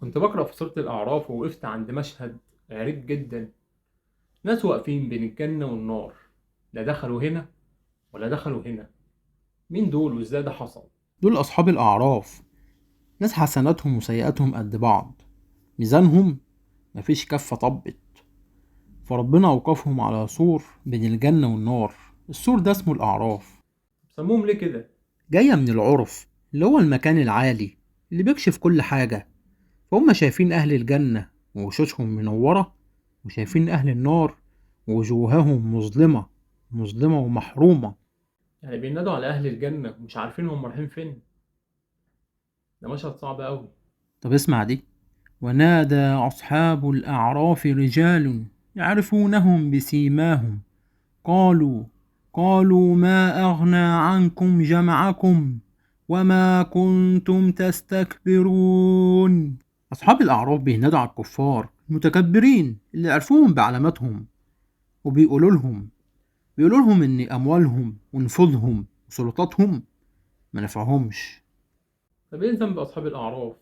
كنت بقرأ في سورة الأعراف ووقفت عند مشهد غريب جدا. ناس واقفين بين الجنة والنار، لا دخلوا هنا ولا دخلوا هنا. مين دول وإزاي ده حصل؟ دول أصحاب الأعراف، ناس حسناتهم وسيئاتهم قد بعض. ميزانهم مفيش كفة طبت، فربنا أوقفهم على سور بين الجنة والنار. السور ده اسمه الأعراف، سموهم ليه كده؟ جاية من العرف اللي هو المكان العالي اللي بيكشف كل حاجة. فهم شايفين أهل الجنة ووشوشهم منورة، وشايفين أهل النار ووجوههم مظلمة مظلمة ومحرومة. يعني بينادوا على أهل الجنة ومش عارفين هم رايحين فين. ده مشهد صعب أوي. طب اسمع دي: ونادى أصحاب الأعراف رجال يعرفونهم بسيماهم قالوا ما أغنى عنكم جمعكم وما كنتم تستكبرون. أصحاب الأعراف بينادوا على الكفار المتكبرين اللي عرفوهم بعلاماتهم، وبيقولوا لهم إن أموالهم ونفوذهم وسلطاتهم ما نفعهمش. طب إيه ذنب أصحاب الأعراف؟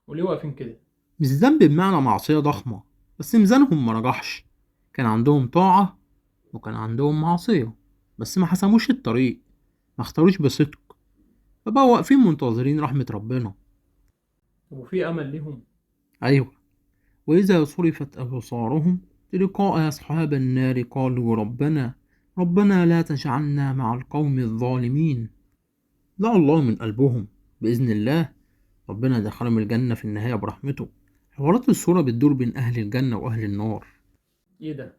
وليه واقفين كده؟ مش ذنب بمعنى معصية ضخمة، بس ميزانهم ما نجحش. كان عندهم طاعة وكان عندهم معصية، بس ما حسموش الطريق، ما اختاروش بصدق، فبقوا واقفين منتظرين رحمة ربنا. طب وفي أمل ليهم؟ أيوة، وإذا صرفت أبصارهم تلقاء أصحاب النار قالوا ربنا لا تجعلنا مع القوم الظالمين. دعوا الله من قلبهم، بإذن الله ربنا دخلهم الجنة في النهاية برحمته. حوارات الصورة بتدور بين أهل الجنة وأهل النار. إيه ده؟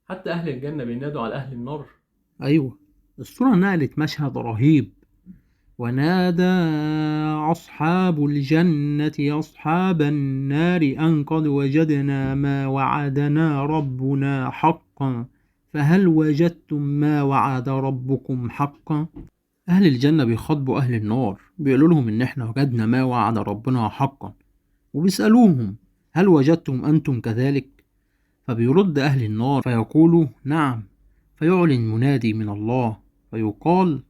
حتى أهل الجنة بينادوا على أهل النار؟ أيوة، الصورة نقلت مشهد رهيب: ونادى أصحاب الجنة أصحاب النار أن قد وجدنا ما وعدنا ربنا حقا فهل وجدتم ما وعد ربكم حقا. أهل الجنة بيخاطبوا أهل النار، بيقولوا لهم إن إحنا وجدنا ما وعد ربنا حقا، وبيسألوهم هل وجدتم أنتم كذلك. فبيرد أهل النار فيقولوا نعم، فيعلن منادي من الله فيقال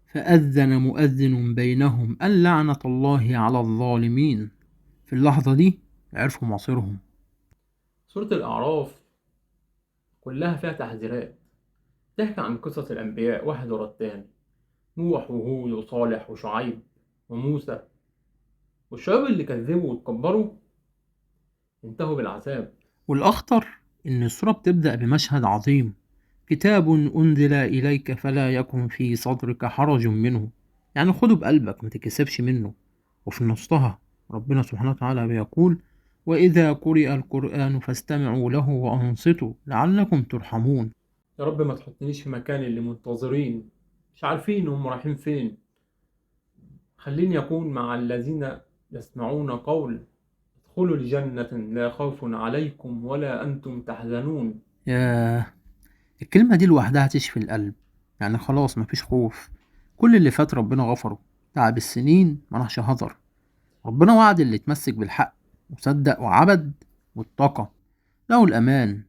فأذن مؤذن بينهم أن لعنة الله على الظالمين. في اللحظة دي عرفوا مصيرهم. سورة الأعراف كلها فيها تحذيرات، تحكي عن قصص الأنبياء واحد ورا التاني. نوح وهود وصالح وشعيب وموسى، والشباب اللي كذبوا واتكبروا انتهوا بالعذاب. والأخطر إن السورة بتبدأ بمشهد عظيم: كتاب أنزل إليك فلا يكن في صدرك حرج منه، يعني خده بقلبك ما تكسبش منه. وفي نصها ربنا سبحانه وتعالى بيقول وإذا قرئ القرآن فاستمعوا له وأنصتوا لعلكم ترحمون. يا رب ما تحطنيش في مكان اللي منتظرين مش عارفين هم رايحين فين. خليني أكون مع الذين يسمعون قول ادخلوا الجنة لا خوف عليكم ولا أنتم تحزنون. ياه، الكلمة دي لوحدها تشفي القلب. يعني خلاص مفيش خوف، كل اللي فات ربنا غفره، تعب السنين ملهش هدر. ربنا وعد اللي اتمسك بالحق وصدق وعبد واتقى له الأمان.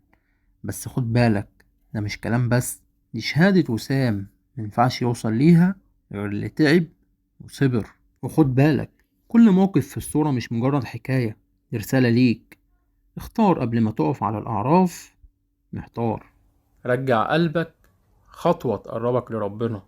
بس خد بالك، ده مش كلام بس، دي شهادة وسام مينفعش يوصل ليها غير اللي تعب وصبر. وخد بالك، كل موقف في الصورة مش مجرد حكاية، دي رسالة ليك. اختار قبل ما تقف على الأعراف محتار. رجع قلبك خطوة تقربك لربنا.